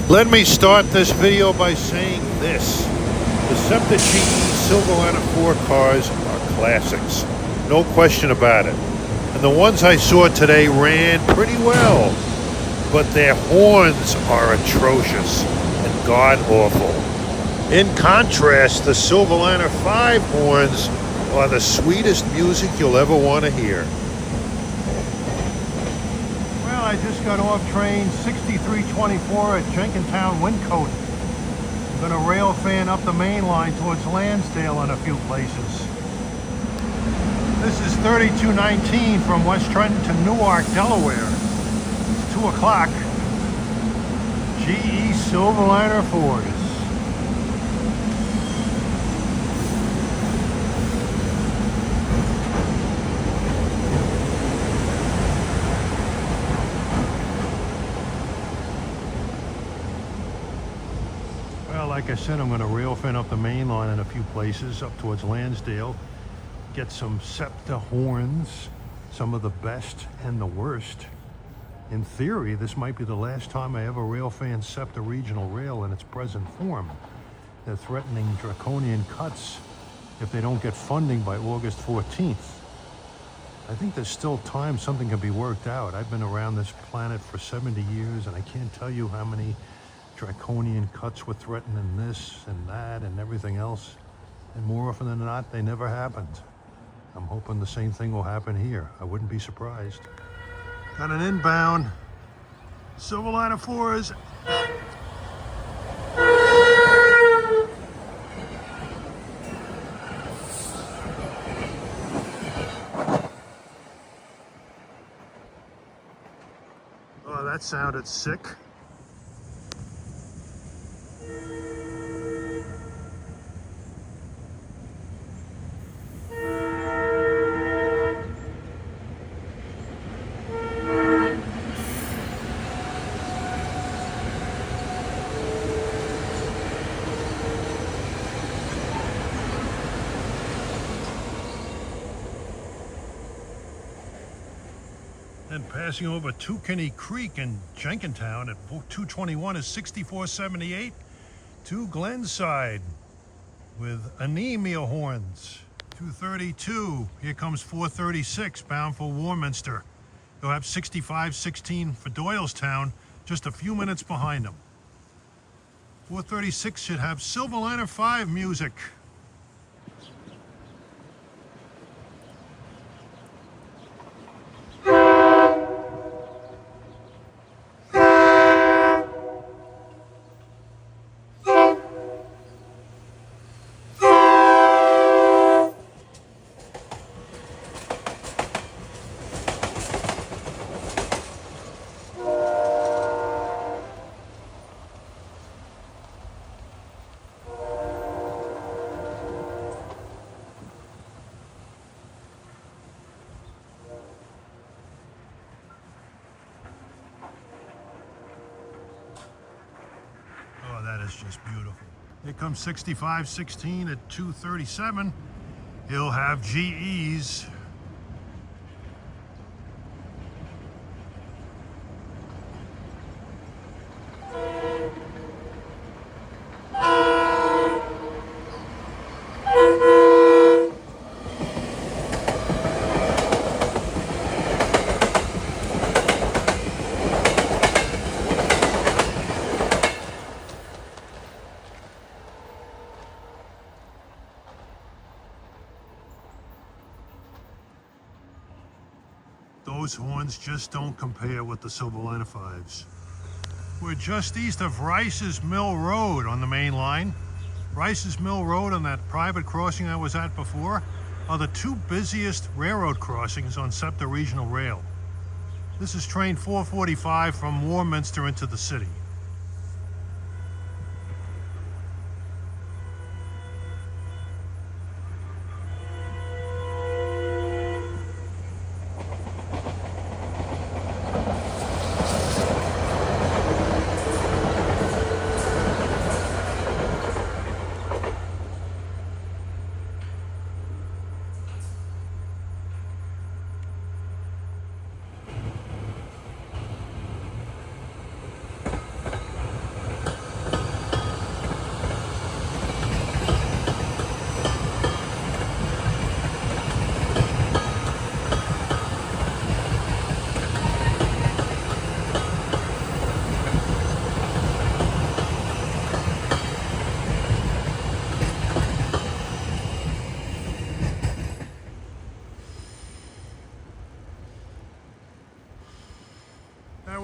Let me start this video by saying this. The Septa Silverliner 4 cars are classics. No question about it. And the ones I saw today ran pretty well. But their horns are atrocious and god-awful. In contrast, the Silverliner 5 horns are the sweetest music you'll ever want to hear. Well, I just got off train 6324 at Jenkintown Windcote. I'm gonna rail fan up the main line towards Lansdale in a few places. This is 3219 from West Trenton to Newark, Delaware. It's 2 o'clock. GE Silverliner 4s. Like I said, I'm going to rail fan up the main line in a few places up towards Lansdale, get some Septa horns, some of the best and the worst. In theory, this might be the last time I ever rail fan Septa Regional Rail in its present form. They're threatening draconian cuts if they don't get funding by August 14th. I think there's still time something can be worked out. I've been around this planet for 70 years and I can't tell you how many draconian cuts were threatening this and that and everything else, and more often than not they never happened. I'm hoping the same thing will happen here. I wouldn't be surprised. Got an inbound Silverliner 4s. Oh, that sounded sick. And passing over Tucin Creek in Jenkintown at 221 is 6478 to Glenside with anemia horns. 232, here comes 436 bound for Warminster. You'll have 6516 for Doylestown, just a few minutes behind them. 436 should have Silverliner 5 music. That is just beautiful. Here comes 6516 at 237. He'll have GEs. Those horns just don't compare with the Silverliner 5s. We're just east of Rice's Mill Road on the main line. Rice's Mill Road and that private crossing I was at before are the two busiest railroad crossings on Septa Regional Rail. This is train 445 from Warminster into the city.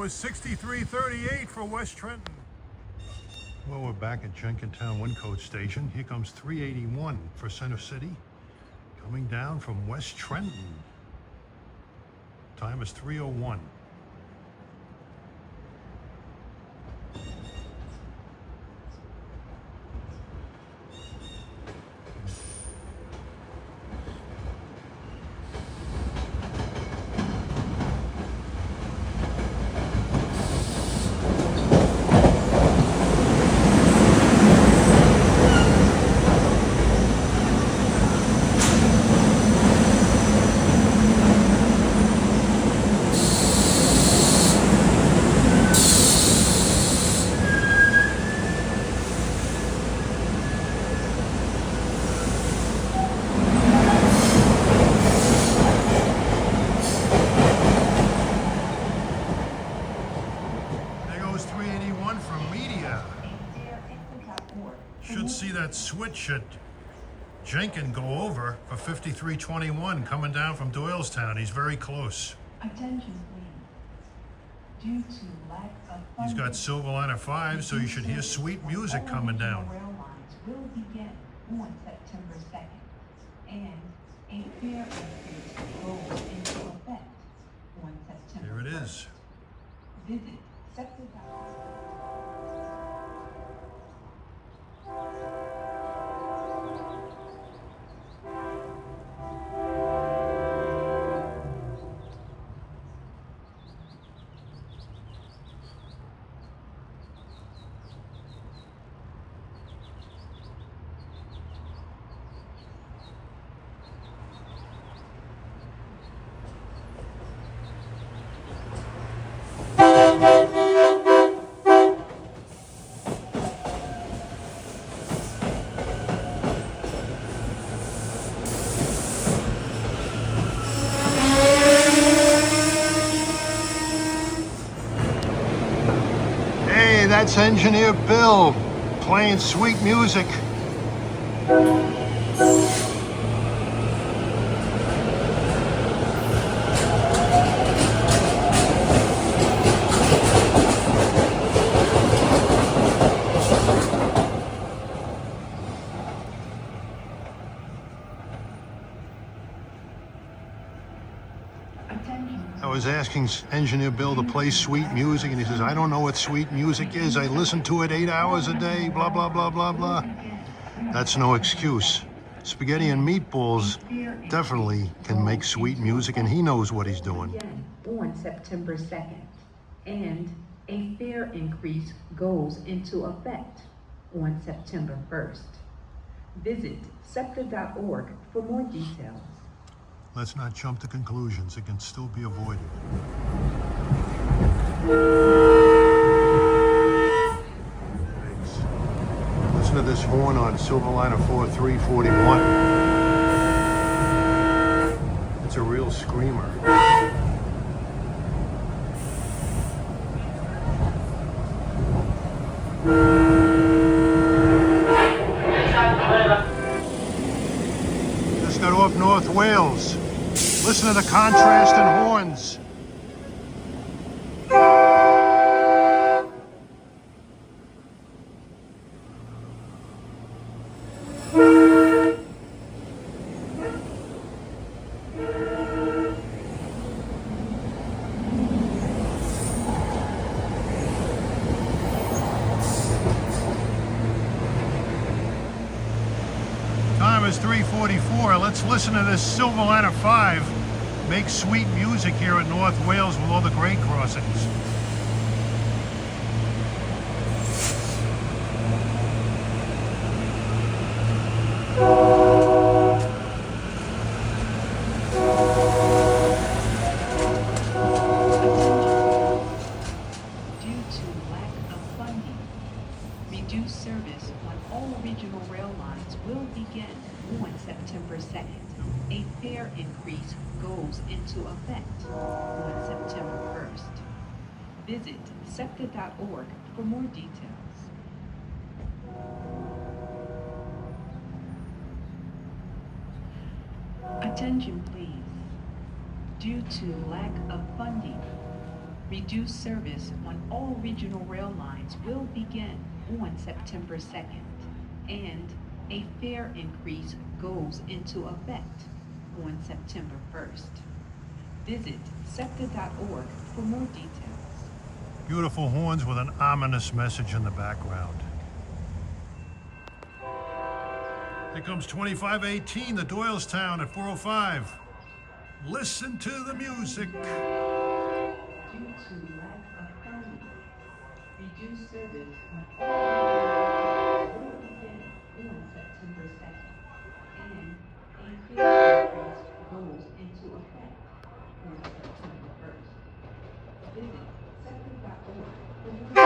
was 63.38 for West Trenton. Well, we're back at Jenkintown Windcote Station. Here comes 381 for Center City, coming down from West Trenton. Time is 3:01. Should see that switch at Jenkin go over for 53.21 coming down from Doylestown. He's very close. Attention, please. Due to lack of funding, He's got Silver Liner 5, so you should hear sweet music coming down. Rail lines will begin on September 2nd, and a fare increase goes into effect on September There it 1st. is. Visit Septa. Hey, that's Engineer Bill playing sweet music. I was asking Engineer Bill to play sweet music, and he says, I don't know what sweet music is. I listen to it 8 hours a day, blah, blah, blah, blah, blah. That's no excuse. Spaghetti and meatballs definitely can make sweet music, and he knows what he's doing. On September 2nd, and a fare increase goes into effect on September 1st. Visit septa.org for more details. Let's not jump to conclusions. It can still be avoided. Thanks. Listen to this horn on Silver Liner 4341. It's a real screamer. Just got off North Wales. Listen to the contrast in horns. Time is 3:44. Let's listen to this Silver Liner 5 make sweet music here in North Wales with all the grade crossings. Due to lack of funding, reduced service on all regional rail lines will begin on September 2nd. A fare increase goes into effect on September 1st. Visit septa.org for more details. Attention, please. Due to lack of funding, Reduced service on all regional rail lines will begin on September 2nd, and a fare increase goes into effect on September 1st. Visit septa.org for more details. Beautiful horns with an ominous message in the background. Here comes 2518, the Doylestown at 405. Listen to the music. Due to lack of funding, reduced service on all will begin on September 2nd, and a fare increase goes into effect on September 1st. Visit septa.org for more.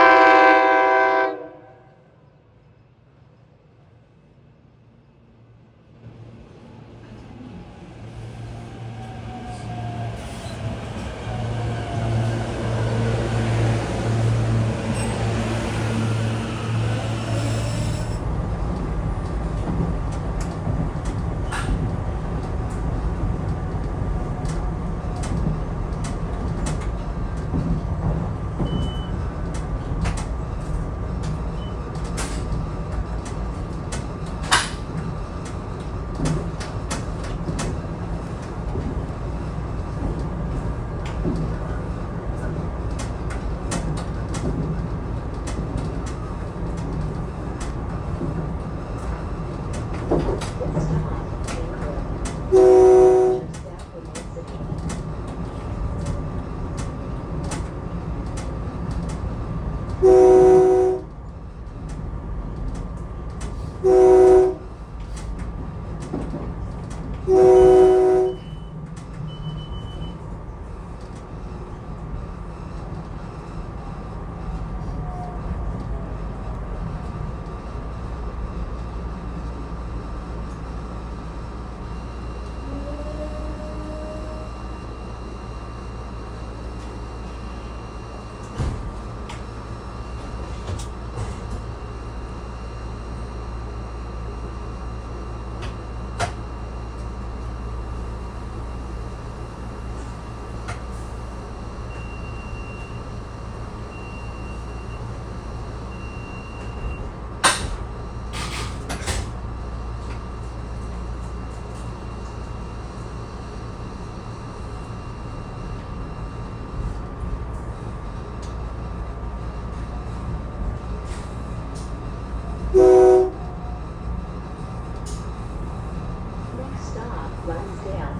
Next stop, Lansdale.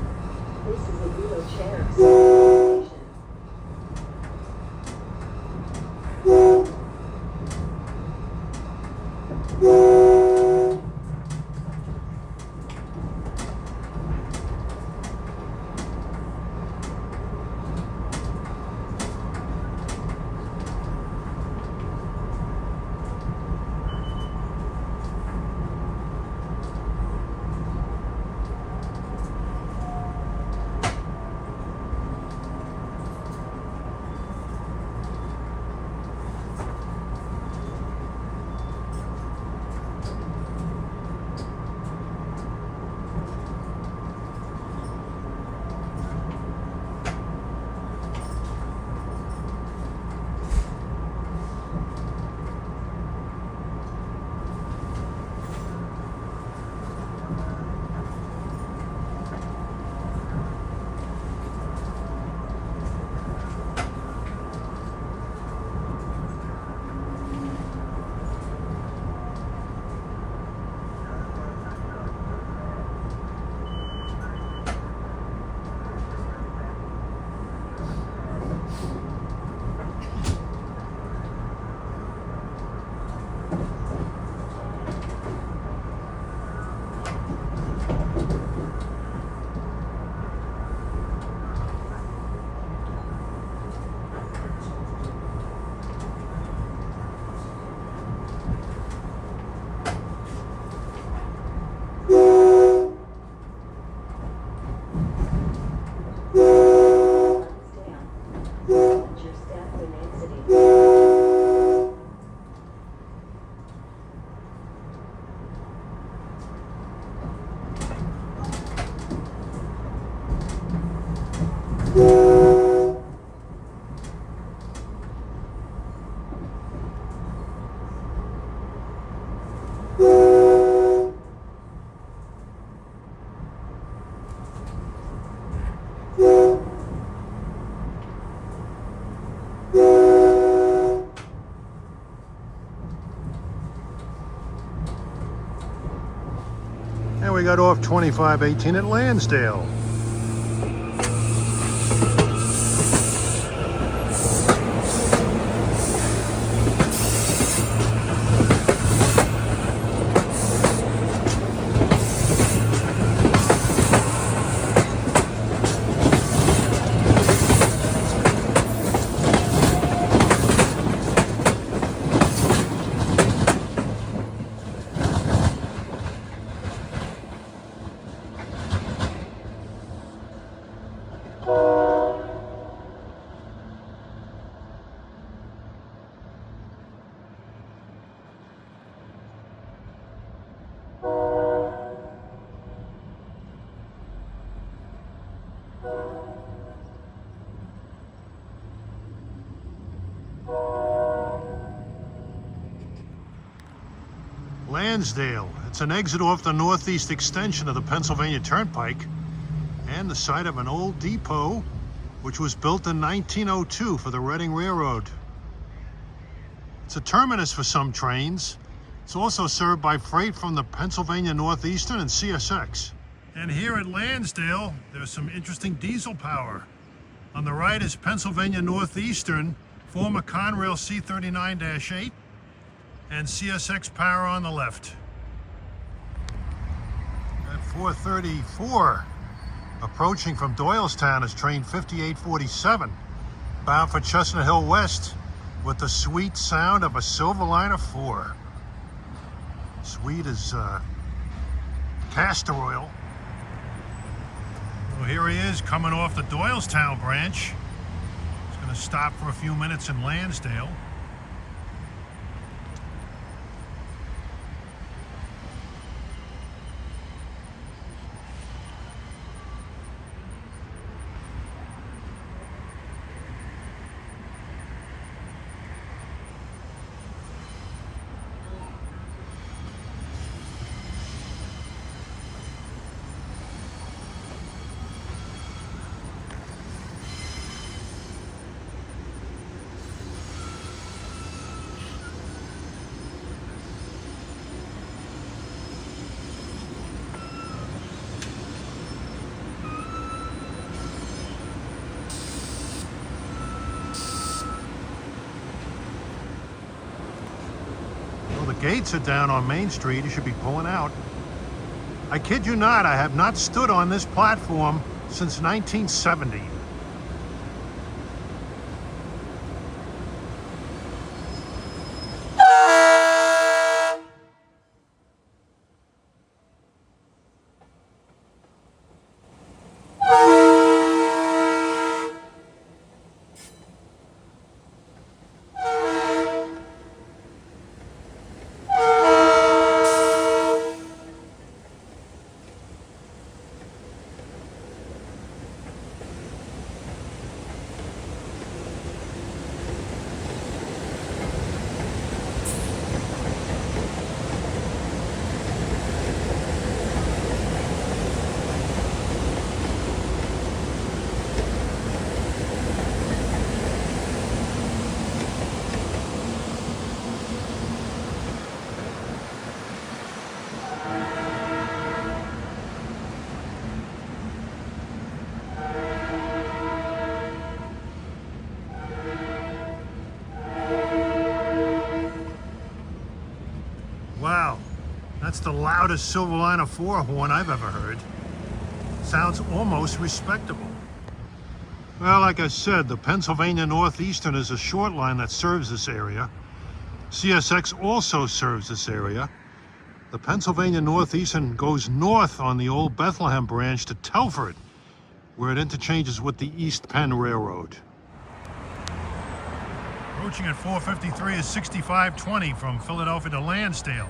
This is a wheelchair accessible station. we got off 2518 at Lansdale. Lansdale. It's an exit off the northeast extension of the Pennsylvania Turnpike and the site of an old depot which was built in 1902 for the Reading Railroad. It's a terminus for some trains. It's also served by freight from the Pennsylvania Northeastern and CSX. And here at Lansdale, there's some interesting diesel power. On the right is Pennsylvania Northeastern, former Conrail C39-8, and CSX power on the left. At 4:34, approaching from Doylestown is train 5847, bound for Chestnut Hill West with the sweet sound of a Silverliner 4. Sweet as castor oil. Well, here he is coming off the Doylestown branch. He's going to stop for a few minutes in Lansdale. The gates are down on Main Street. You should be pulling out. I kid you not, I have not stood on this platform since 1970. Wow, that's the loudest Silverliner 4 horn I've ever heard. Sounds almost respectable. Well, like I said, the Pennsylvania Northeastern is a short line that serves this area. CSX also serves this area. The Pennsylvania Northeastern goes north on the old Bethlehem branch to Telford, where it interchanges with the East Penn Railroad. Approaching at 4:53 is 6520 from Philadelphia to Lansdale.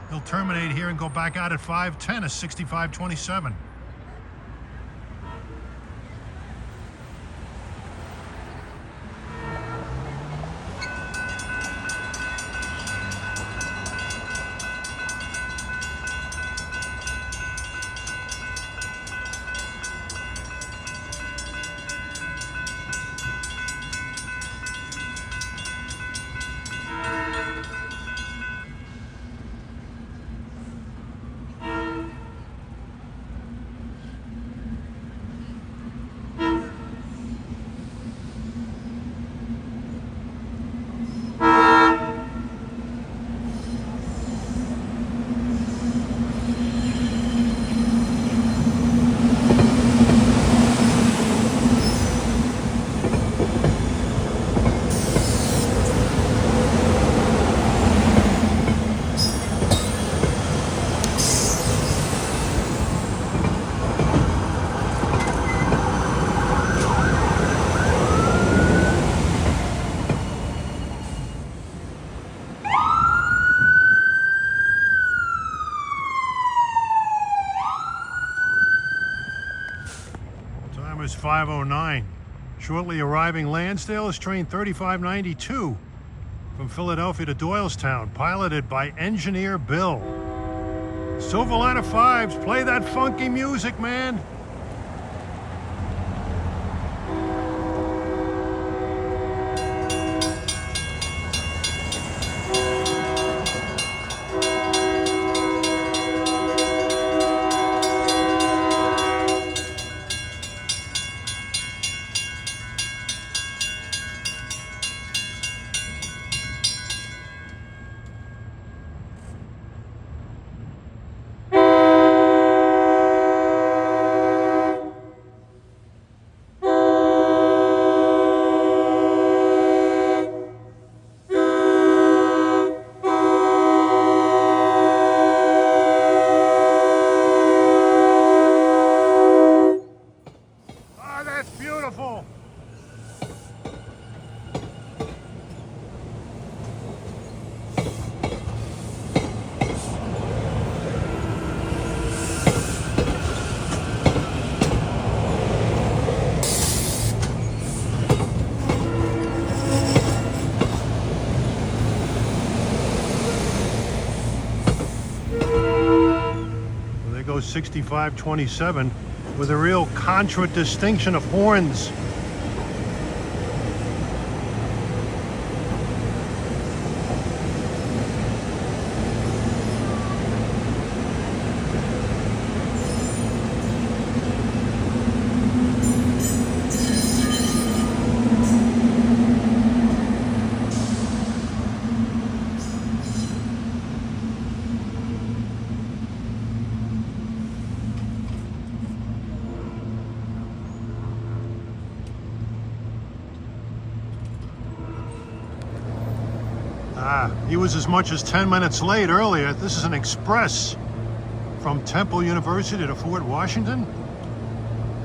He'll terminate here and go back out at 5:10 is 6527. 5:09. Shortly arriving Lansdale is train 3592 from Philadelphia to Doylestown, piloted by engineer Bill. Silver Line of Fives, play that funky music, man. That's beautiful. Well, there goes 6527 with a real contradistinction of horns. He was as much as 10 minutes late earlier. This is an express from Temple University to Fort Washington.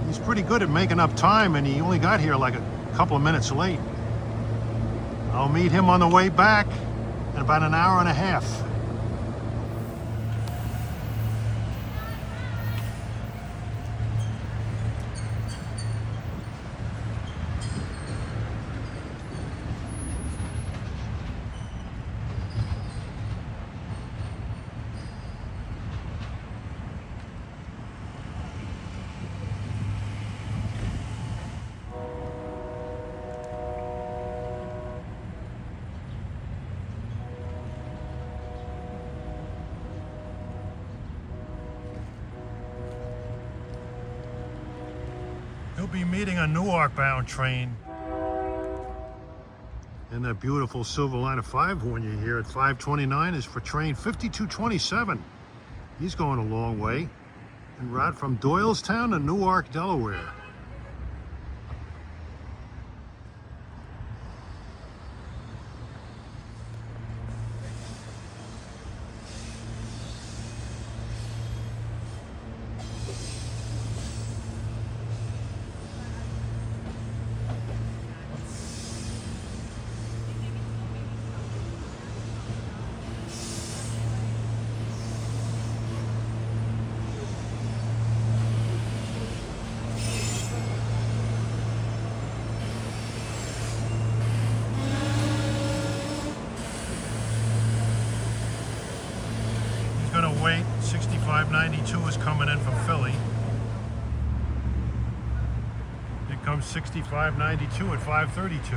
He's pretty good at making up time, and he only got here like a couple of minutes late. I'll meet him on the way back in about an hour and a half. He'll be meeting a Newark-bound train. And that beautiful Silver Line of 5 horn you hear at 529 is for train 5227. He's going a long way, en route from Doylestown to Newark, Delaware. Gonna wait. 6592 is coming in from Philly. Here comes 6592 at 532.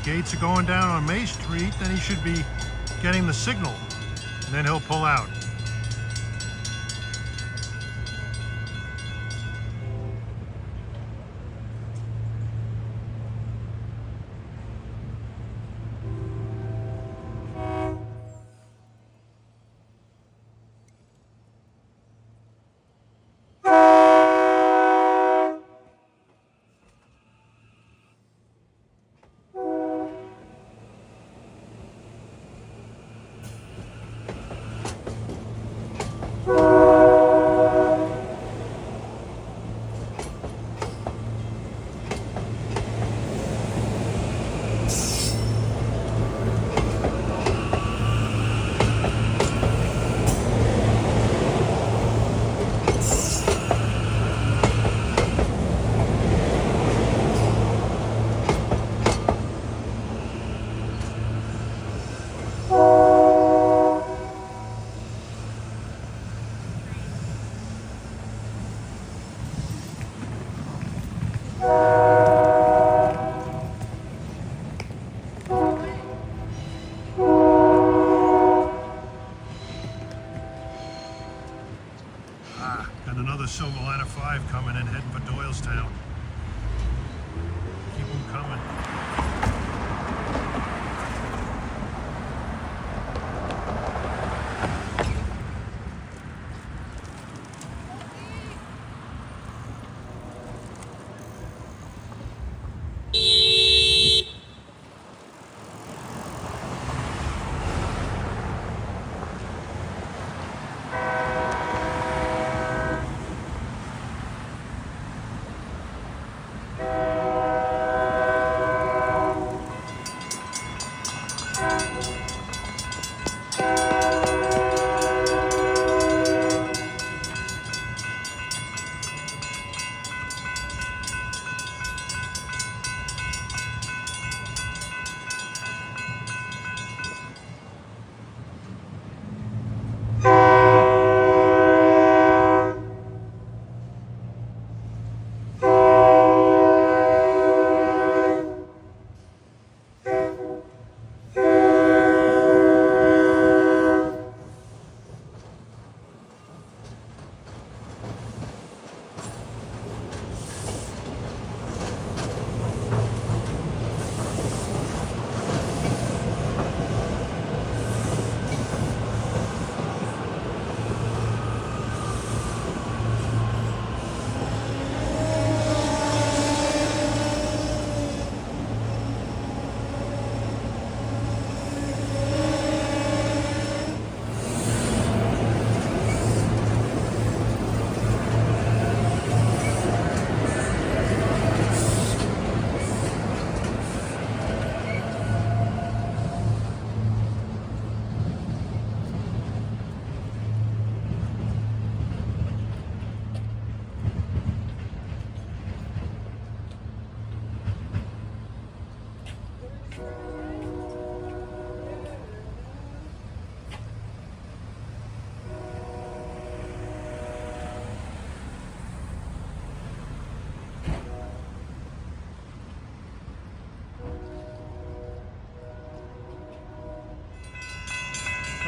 gates are going down on May Street, then he should be getting the signal, and then he'll pull out. Got another Silver Line of 5 coming in, heading for Doylestown. Keep them coming.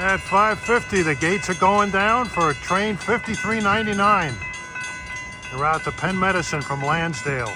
At 5:50, the gates are going down for train 5399. They're out to Penn Medicine from Lansdale.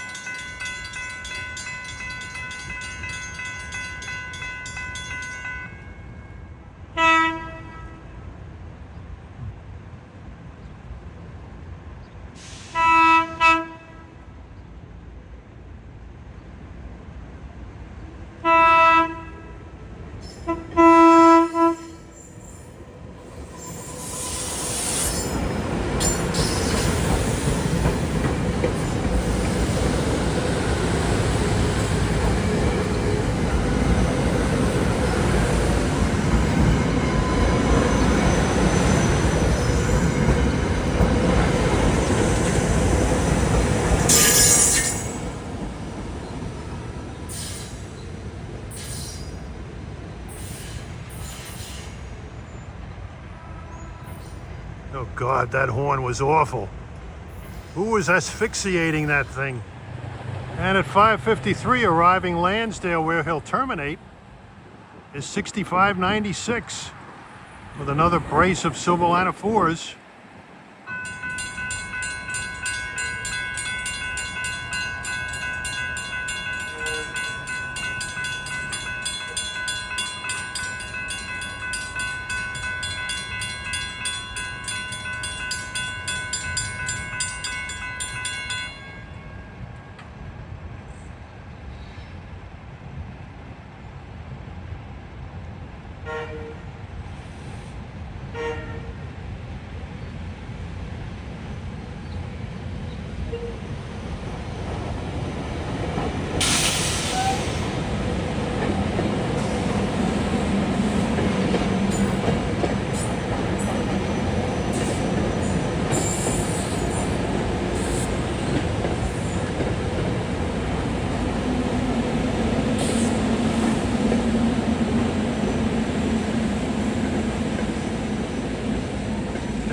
Oh God, that horn was awful. Who was asphyxiating that thing? And at 5:53, arriving Lansdale, where he'll terminate, is 6596 with another brace of Silverliner 4s.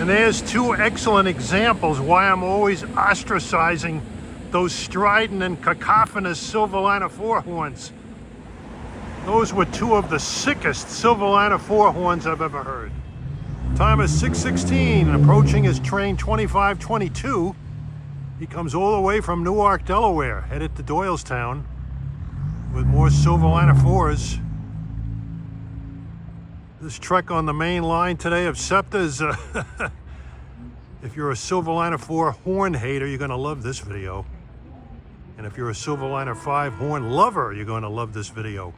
And there's two excellent examples why I'm always ostracizing those strident and cacophonous Silverliner 4 horns. Those were two of the sickest Silverliner 4 horns I've ever heard. Time is 6:16, and approaching his train 2522. He comes all the way from Newark, Delaware, headed to Doylestown with more Silverliner 4s. This trek on the main line today of Septa is, if you're a Silverliner 4 horn hater, you're going to love this video. And if you're a Silverliner 5 horn lover, you're going to love this video.